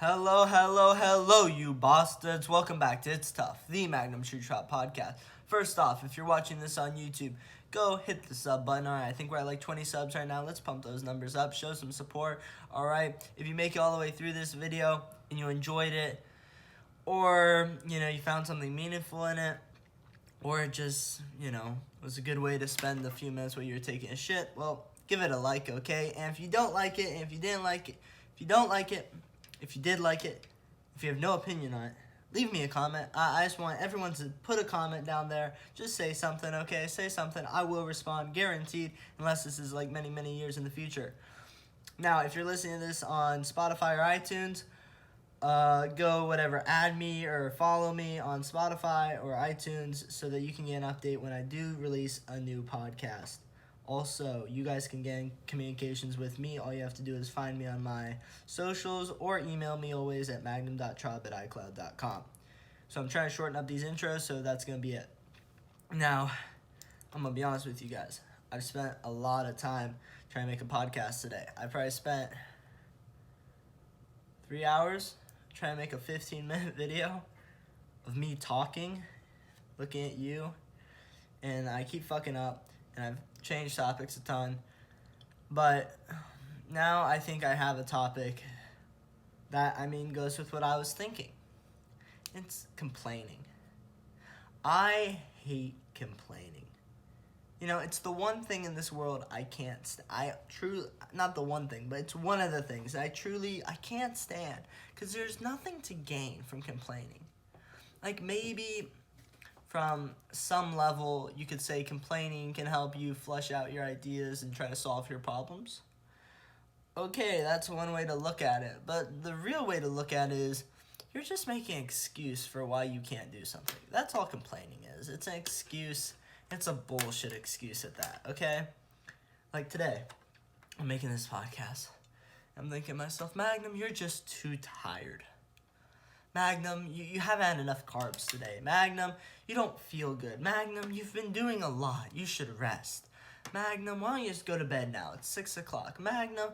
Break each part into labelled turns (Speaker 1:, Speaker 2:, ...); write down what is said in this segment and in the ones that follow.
Speaker 1: Hello, hello, hello, you bastards. Welcome back to It's Tough, the Magnum True Trap podcast. First off, if you're watching this on YouTube, go hit the sub button. All right, I think we're at like 20 subs right now. Let's pump those numbers up. Show some support. All right, if you make it all the way through this video and you enjoyed it, or, you found something meaningful in it, or it just, was a good way to spend a few minutes while you were taking a shit, well, give it a like, okay? And if you don't like it, and if you didn't like it, if you don't like it, if you did like it, if you have no opinion on it, leave me a comment. I just want everyone to put a comment down there. Just say something, okay? Say something. I will respond, guaranteed, unless this is like many, many years in the future. Now, if you're listening to this on Spotify or iTunes, go whatever, add me or follow me on Spotify or iTunes so that you can get an update when I do release a new podcast. Also, you guys can get in communications with me. All you have to do is find me on my socials or email me always at magnum.trob@icloud.com. So I'm trying to shorten up these intros, so that's going to be it. Now, I'm going to be honest with you guys. I've spent a lot of time trying to make a podcast today. I probably spent 3 hours trying to make a 15-minute video of me talking, looking at you, and I keep fucking up, and I've changed topics a ton, but now I think I have a topic that, goes with what I was thinking. It's complaining. I hate complaining. It's the one thing in this world I can't not the one thing, but it's one of the things I can't stand, because there's nothing to gain from complaining. Like, maybe from some level, you could say complaining can help you flush out your ideas and try to solve your problems. Okay, that's one way to look at it. But the real way to look at it is you're just making an excuse for why you can't do something. That's all complaining is. It's an excuse. It's a bullshit excuse at that, okay? Like today, I'm making this podcast. I'm thinking to myself, Magnum, you're just too tired. Magnum, you haven't had enough carbs today. Magnum, you don't feel good. Magnum, you've been doing a lot. You should rest. Magnum, why don't you just go to bed now? It's 6 o'clock. Magnum,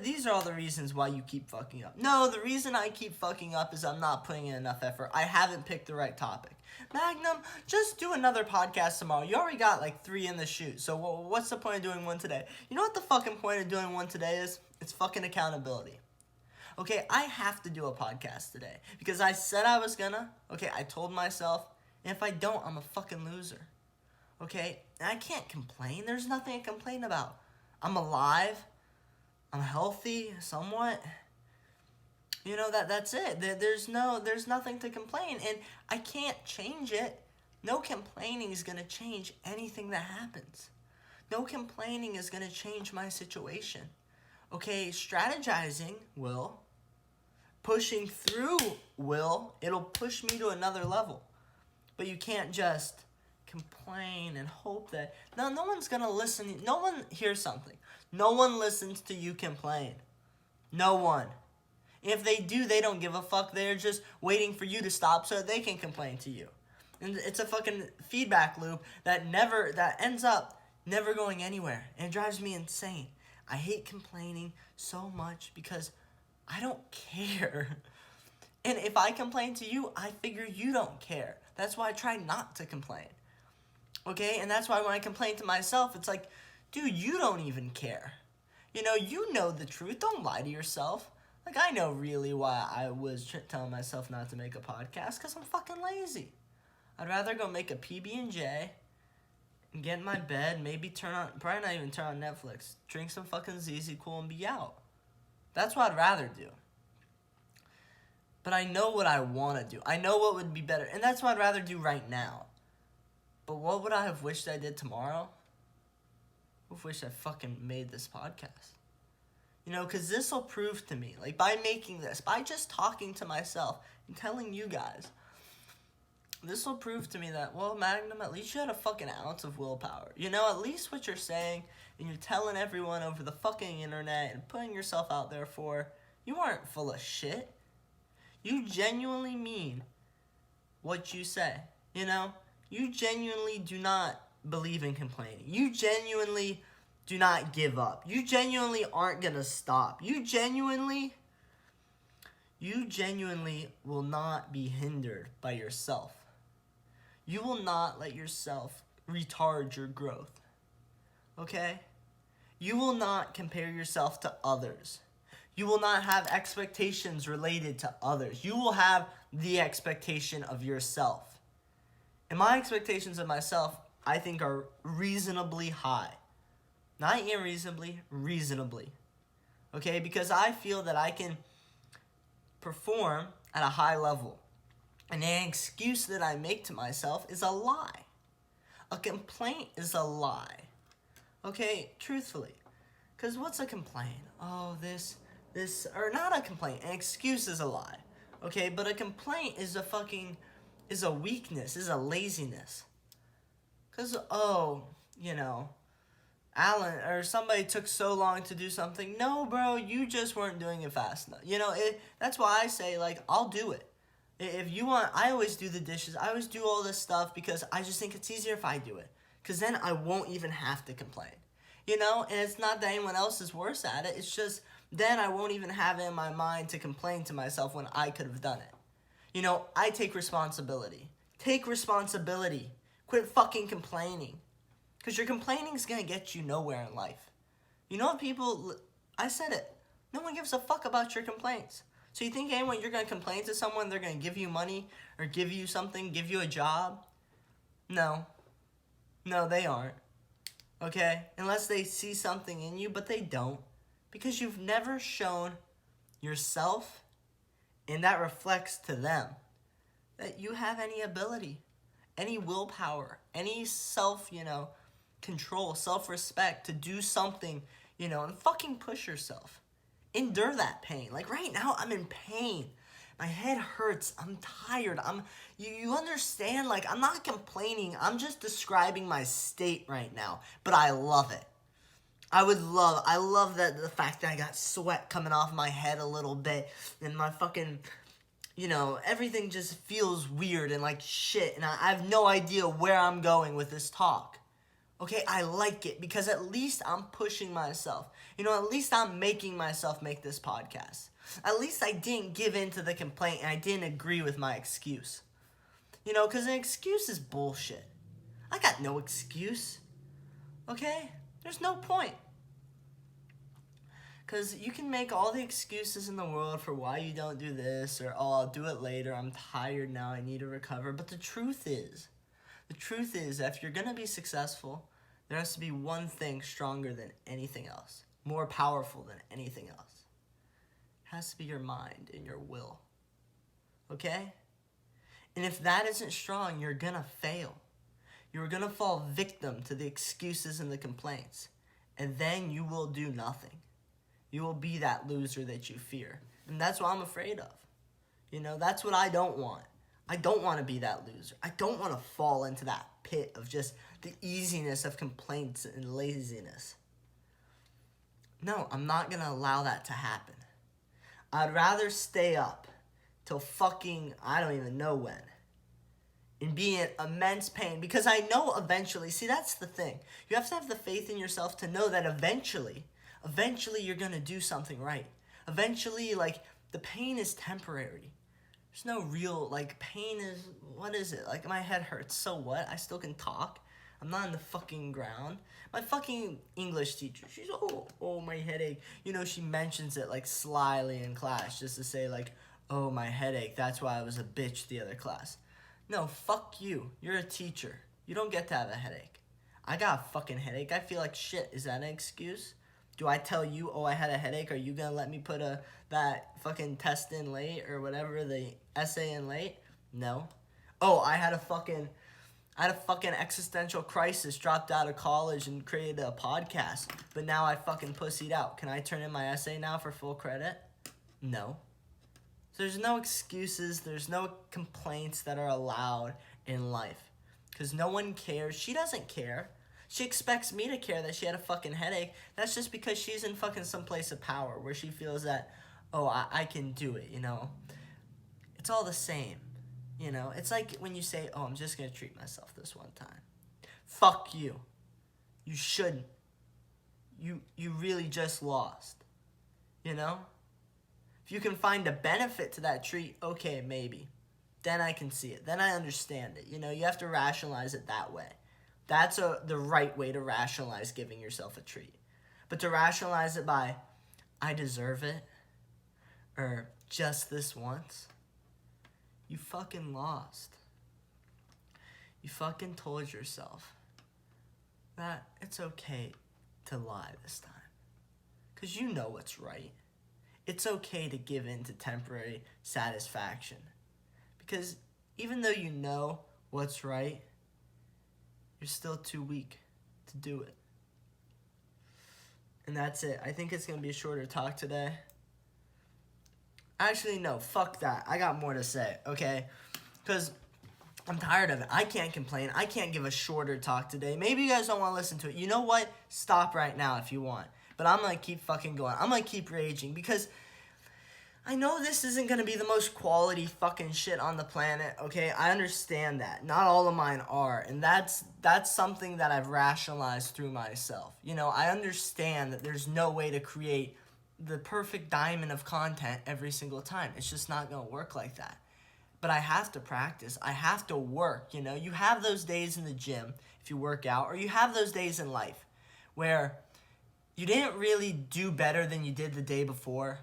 Speaker 1: these are all the reasons why you keep fucking up. No, the reason I keep fucking up is I'm not putting in enough effort. I haven't picked the right topic. Magnum, just do another podcast tomorrow. You already got like 3 in the chute, so what's the point of doing one today? You know what the fucking point of doing one today is? It's fucking accountability. Okay, I have to do a podcast today because I said I was gonna. Okay, I told myself, and if I don't, I'm a fucking loser. Okay, and I can't complain. There's nothing to complain about. I'm alive. I'm healthy, somewhat. That's it. There's nothing to complain, and I can't change it. No complaining is gonna change anything that happens. No complaining is gonna change my situation. Okay, strategizing will. Pushing through will. It'll push me to another level. But you can't just complain and hope that... No one's going to listen. No one hears something. No one listens to you complain. No one. If they do, they don't give a fuck. They're just waiting for you to stop so they can complain to you. And it's a fucking feedback loop that ends up never going anywhere. And it drives me insane. I hate complaining so much because I don't care. And if I complain to you, I figure you don't care. That's why I try not to complain. Okay? And that's why when I complain to myself, it's like, dude, you don't even care. You know the truth. Don't lie to yourself. Like, I know really why I was telling myself not to make a podcast, because I'm fucking lazy. I'd rather go make a PB&J and get in my bed, probably not even turn on Netflix, drink some fucking ZZ Cool and be out. That's what I'd rather do. But I know what I want to do. I know what would be better. And that's what I'd rather do right now. But what would I have wished I did tomorrow? I would wish I fucking made this podcast. Because this will prove to me, like, by making this, by just talking to myself and telling you guys, this will prove to me that, well, Magnum, at least you had a fucking ounce of willpower. At least what you're saying and you're telling everyone over the fucking internet and putting yourself out there for, you aren't full of shit. You genuinely mean what you say. You genuinely do not believe in complaining. You genuinely do not give up. You genuinely aren't going to stop. You genuinely you genuinely will not be hindered by yourself. You will not let yourself retard your growth. Okay? You will not compare yourself to others. You will not have expectations related to others. You will have the expectation of yourself. And my expectations of myself, I think, are reasonably high. Not unreasonably, reasonably. Okay? Because I feel that I can perform at a high level. And an excuse that I make to myself is a lie. A complaint is a lie. Okay? Truthfully. Because what's a complaint? Oh, this, or not a complaint. An excuse is a lie. Okay? But a complaint is a weakness, is a laziness. Because, Alan, or somebody took so long to do something. No, bro, you just weren't doing it fast enough. That's why I say, I'll do it. If you want, I always do the dishes. I always do all this stuff because I just think it's easier if I do it. Because then I won't even have to complain. And it's not that anyone else is worse at it. It's just then I won't even have it in my mind to complain to myself when I could have done it. I take responsibility. Take responsibility. Quit fucking complaining. Because your complaining is going to get you nowhere in life. I said it. No one gives a fuck about your complaints. So you think anyone you're going to complain to someone, they're going to give you money or give you something, give you a job? No. No, they aren't. Okay? Unless they see something in you, but they don't. Because you've never shown yourself, and that reflects to them, that you have any ability, any willpower, any control, self-respect to do something, and fucking push yourself. Endure that pain. Like right now, I'm in pain. My head hurts. I'm tired. You understand? I'm not complaining. I'm just describing my state right now. But I love it. I love that the fact that I got sweat coming off my head a little bit. And my fucking, everything just feels weird and like shit. And I have no idea where I'm going with this talk. Okay, I like it because at least I'm pushing myself. At least I'm making myself make this podcast. At least I didn't give in to the complaint and I didn't agree with my excuse. Because an excuse is bullshit. I got no excuse. Okay? There's no point. Because you can make all the excuses in the world for why you don't do this or, oh, I'll do it later. I'm tired now. I need to recover. But the truth is that if you're going to be successful, there has to be one thing stronger than anything else, more powerful than anything else. It has to be your mind and your will. Okay? And if that isn't strong, you're going to fail. You're going to fall victim to the excuses and the complaints. And then you will do nothing. You will be that loser that you fear. And that's what I'm afraid of. That's what I don't want. I don't want to be that loser. I don't want to fall into that pit of just the easiness of complaints and laziness. No, I'm not going to allow that to happen. I'd rather stay up till fucking, I don't even know when, and be in immense pain because I know eventually, see, that's the thing. You have to have the faith in yourself to know that eventually you're going to do something right. Eventually, the pain is temporary. There's no real, pain is, what is it? My head hurts, so what? I still can talk. I'm not in the fucking ground. My fucking English teacher, she's, oh, my headache. She mentions it, slyly in class, just to say, oh, my headache, that's why I was a bitch the other class. No, fuck you. You're a teacher. You don't get to have a headache. I got a fucking headache. I feel like shit. Is that an excuse? Do I tell you, oh, I had a headache? Are you going to let me put that fucking test in late or whatever, the essay in late? No. Oh, I had a fucking existential crisis, dropped out of college and created a podcast, but now I fucking pussied out. Can I turn in my essay now for full credit? No. So there's no excuses. There's no complaints that are allowed in life because no one cares. She doesn't care. She expects me to care that she had a fucking headache. That's just because she's in fucking some place of power where she feels that, oh, I can do it, It's all the same, It's like when you say, oh, I'm just going to treat myself this one time. Fuck you. You shouldn't. You really just lost, If If you can find a benefit to that treat, okay, maybe. Then I can see it. Then I understand it. You know, you have to rationalize it that way. That's the right way to rationalize giving yourself a treat. But to rationalize it by, I deserve it, or just this once, you fucking lost. You fucking told yourself that it's okay to lie this time. Because you know what's right. It's okay to give in to temporary satisfaction. Because even though you know what's right, you're still too weak to do it. And that's it. I think it's going to be a shorter talk today. Actually, no, fuck that. I got more to say, okay? Because I'm tired of it. I can't complain. I can't give a shorter talk today. Maybe you guys don't want to listen to it. You know what? Stop right now if you want. But I'm going to keep fucking going. I'm going to keep raging because I know this isn't going to be the most quality fucking shit on the planet, okay? I understand that. Not all of mine are. And that's something that I've rationalized through myself. You know, I understand that there's no way to create the perfect diamond of content every single time. It's just not going to work like that. But I have to practice. I have to work, you know? You have those days in the gym if you work out, or you have those days in life where you didn't really do better than you did the day before,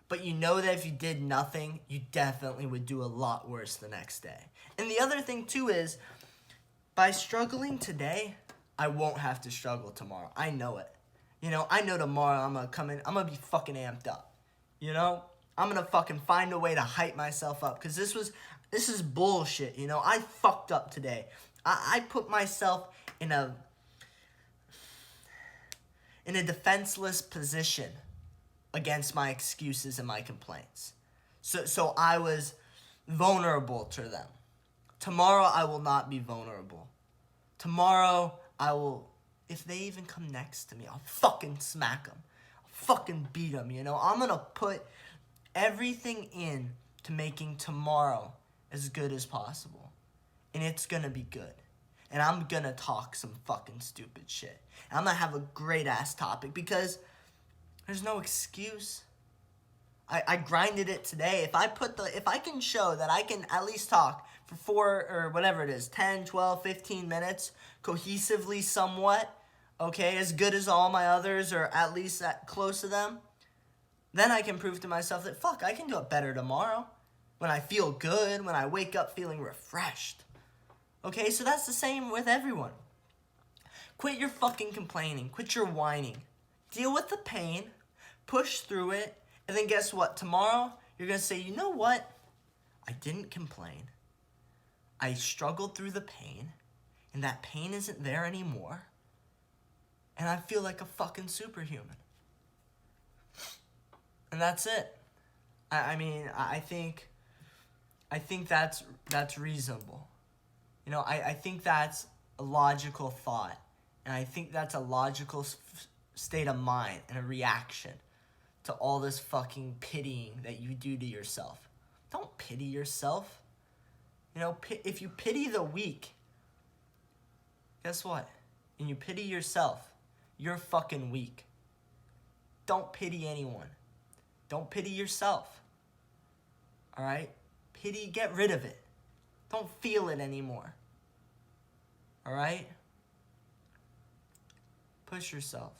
Speaker 1: but you know that if you did nothing, you definitely would do a lot worse the next day. And the other thing, too, is by struggling today, I won't have to struggle tomorrow. I know it. You know, I know tomorrow I'm going to come in, I'm going to be fucking amped up. You know? I'm going to fucking find a way to hype myself up because this is bullshit, you know? I fucked up today. I put myself in a defenseless position against my excuses and my complaints. So I was vulnerable to them. Tomorrow I will not be vulnerable. Tomorrow I will, if they even come next to me, I'll fucking smack them. I'll fucking beat them, you know? I'm gonna put everything in to making tomorrow as good as possible. And it's gonna be good. And I'm gonna talk some fucking stupid shit. And I'm gonna have a great ass topic because there's no excuse. I grinded it today. If I can show that I can at least talk for 4 or whatever it is, 10, 12, 15 minutes, cohesively somewhat, okay, as good as all my others or at least that close to them, then I can prove to myself that, fuck, I can do it better tomorrow. When I feel good, when I wake up feeling refreshed. Okay, so that's the same with everyone. Quit your fucking complaining. Quit your whining. Deal with the pain. Push through it. And then guess what? Tomorrow, you're going to say, you know what? I didn't complain. I struggled through the pain. And that pain isn't there anymore. And I feel like a fucking superhuman. And that's it. I mean, I think that's reasonable. You know, I think that's a logical thought. And I think that's a logical state of mind and a reaction to all this fucking pitying that you do to yourself. Don't pity yourself. You know, if you pity the weak, guess what? And you pity yourself, you're fucking weak. Don't pity anyone. Don't pity yourself. All right? Pity, get rid of it. Don't feel it anymore. All right? Push yourself.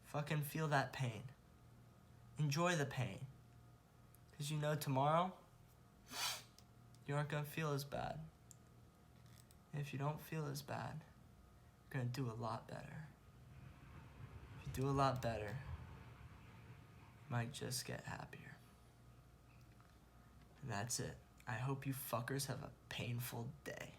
Speaker 1: Fucking feel that pain. Enjoy the pain. Because you know tomorrow, you aren't going to feel as bad. And if you don't feel as bad, you're going to do a lot better. If you do a lot better, you might just get happier. And that's it. I hope you fuckers have a painful day.